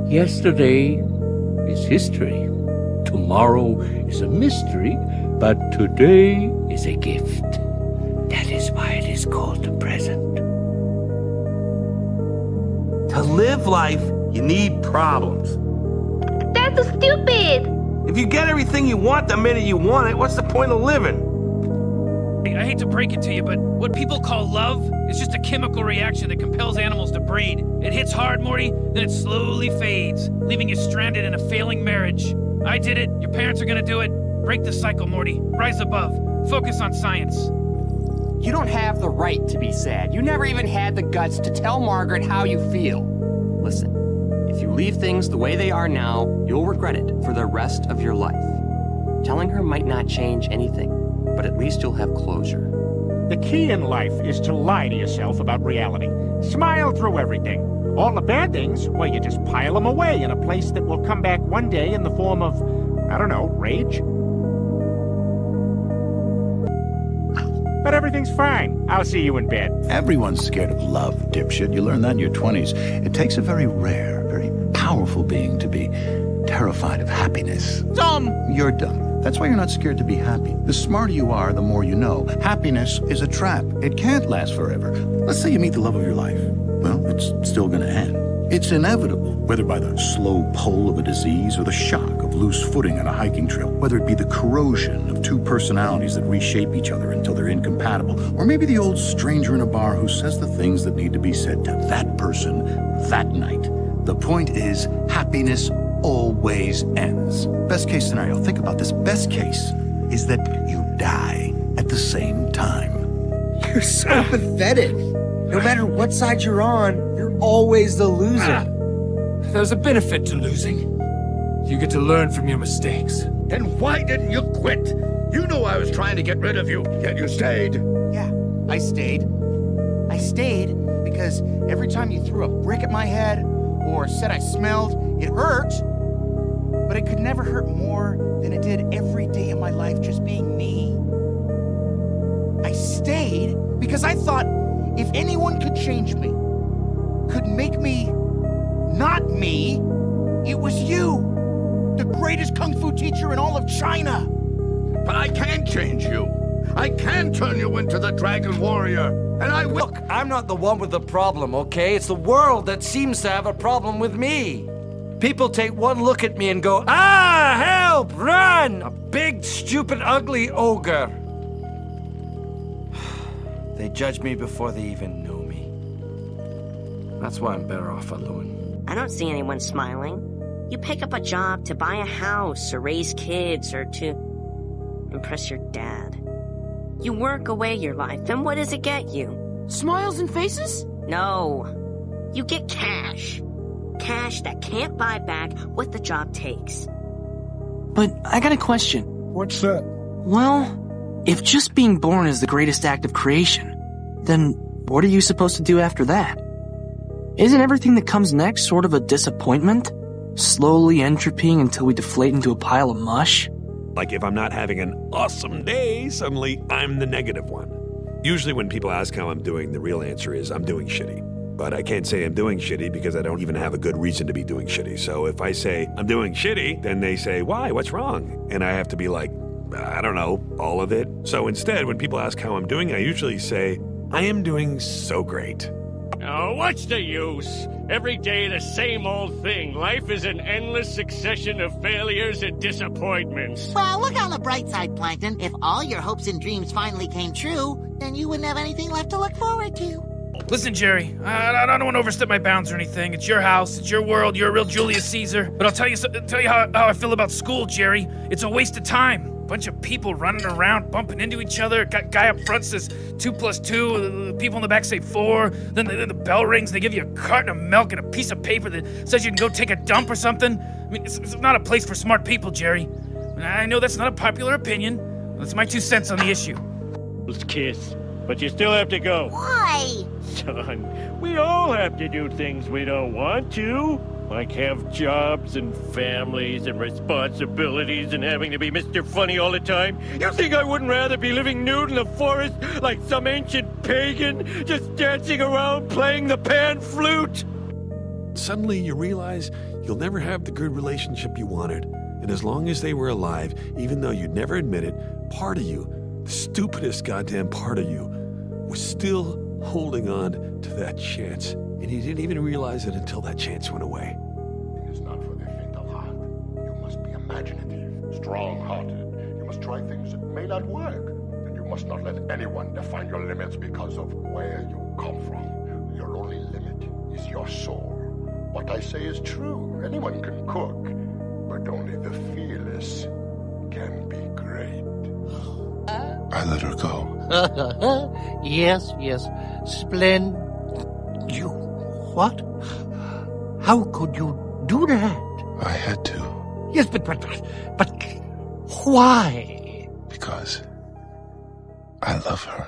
Yesterday is history. Tomorrow is a mystery, but today is a gift. That is why it is called the present. To live life, you need problems. That's so stupid! If you get everything you want the minute you want it, what's the point of living? I hate to break it to you, but what people call love is just a chemical reaction that compels animals to breed. It hits hard, Morty, then it slowly fades, leaving you stranded in a failing marriage. I did it. Your parents are gonna do it. Break the cycle, Morty. Rise above. Focus on science. You don't have the right to be sad. You never even had the guts to tell Margaret how you feel. Listen, if you leave things the way they are now, you'll regret it for the rest of your life. Telling her might not change anything, but at least you'll have closure. The key in life is to lie to yourself about reality. Smile through everything. All the bad things, well, you just pile them away in a place that will come back one day in the form of, I don't know, rage? But everything's fine. I'll see you in bed. Everyone's scared of love, dipshit. You learn that in your 20s. It takes a very rare, very powerful being to be terrified of happiness. Dumb! You're dumb. That's why you're not scared to be happy. The smarter you are, the more you know. Happiness is a trap. It can't last forever. Let's say you meet the love of your life. Well, it's still gonna end. It's inevitable, whether by the slow pull of a disease or the shock of loose footing on a hiking trail, whether it be the corrosion of two personalities that reshape each other until they're incompatible, or maybe the old stranger in a bar who says the things that need to be said to that person that night. The point is, happiness always ends. Best case scenario, think about this. Best case is that you die at the same time. You're so pathetic. No matter what side you're on, you're always the loser. There's a benefit to losing. You get to learn from your mistakes. Then why didn't you quit? You knew I was trying to get rid of you, yet you stayed. Yeah, I stayed. I stayed because every time you threw a brick at my head or said I smelled, it hurt. But it could never hurt more than it did every day of my life just being me. I stayed because I thought if anyone could change me, could make me not me, it was you. The greatest kung fu teacher in all of China. But I can change you. I can turn you into the Dragon Warrior. And I will. Look, I'm not the one with the problem, okay? It's the world that seems to have a problem with me. People take one look at me and go, ah, help, run! A big, stupid, ugly ogre. They judge me before they even know me. That's why I'm better off alone. I don't see anyone smiling. You pick up a job to buy a house or raise kids or to impress your dad. You work away your life, and what does it get you? Smiles and faces? No. You get cash. Cash that can't buy back what the job takes. But I got a question. What's that? Well, if just being born is the greatest act of creation, then what are you supposed to do after that? Isn't everything that comes next sort of a disappointment? Slowly entropying until we deflate into a pile of mush? Like if I'm not having an awesome day, suddenly I'm the negative one. Usually when people ask how I'm doing, the real answer is I'm doing shitty. But I can't say I'm doing shitty because I don't even have a good reason to be doing shitty. So if I say I'm doing shitty, then they say, why? What's wrong? And I have to be like, I don't know, all of it. So instead, when people ask how I'm doing, I usually say, I am doing so great. Oh, what's the use? Every day the same old thing. Life is an endless succession of failures and disappointments. Well, look on the bright side, Plankton. If all your hopes and dreams finally came true, then you wouldn't have anything left to look forward to. Listen, Jerry, I don't want to overstep my bounds or anything. It's your house, it's your world, you're a real Julius Caesar. But I'll tell you how I feel about school, Jerry. It's a waste of time. Bunch of people running around, bumping into each other. Guy up front says 2 + 2. People in the back say 4. Then the bell rings. They give you a carton of milk and a piece of paper that says you can go take a dump or something. I mean, it's not a place for smart people, Jerry. I know that's not a popular opinion. That's my 2 cents on the issue. Let's kiss. But you still have to go. Why? Son, we all have to do things we don't want to. Like have jobs and families and responsibilities and having to be Mr. Funny all the time. You think I wouldn't rather be living nude in the forest like some ancient pagan, just dancing around playing the pan flute? suddenly you realize you'll never have the good relationship you wanted. And as long as they were alive, even though you'd never admit it, part of you, the stupidest goddamn part of you, was still holding on to that chance. And you didn't even realize it until that chance went away. It is not for the faint of heart. You must be imaginative, strong-hearted. You must try things that may not work. And you must not let anyone define your limits because of where you come from. Your only limit is your soul. What I say is true. Anyone can cook, but only the fearless can be great. I let her go. Yes. You... What? How could you do that? I had to. Yes, but why? Because I love her.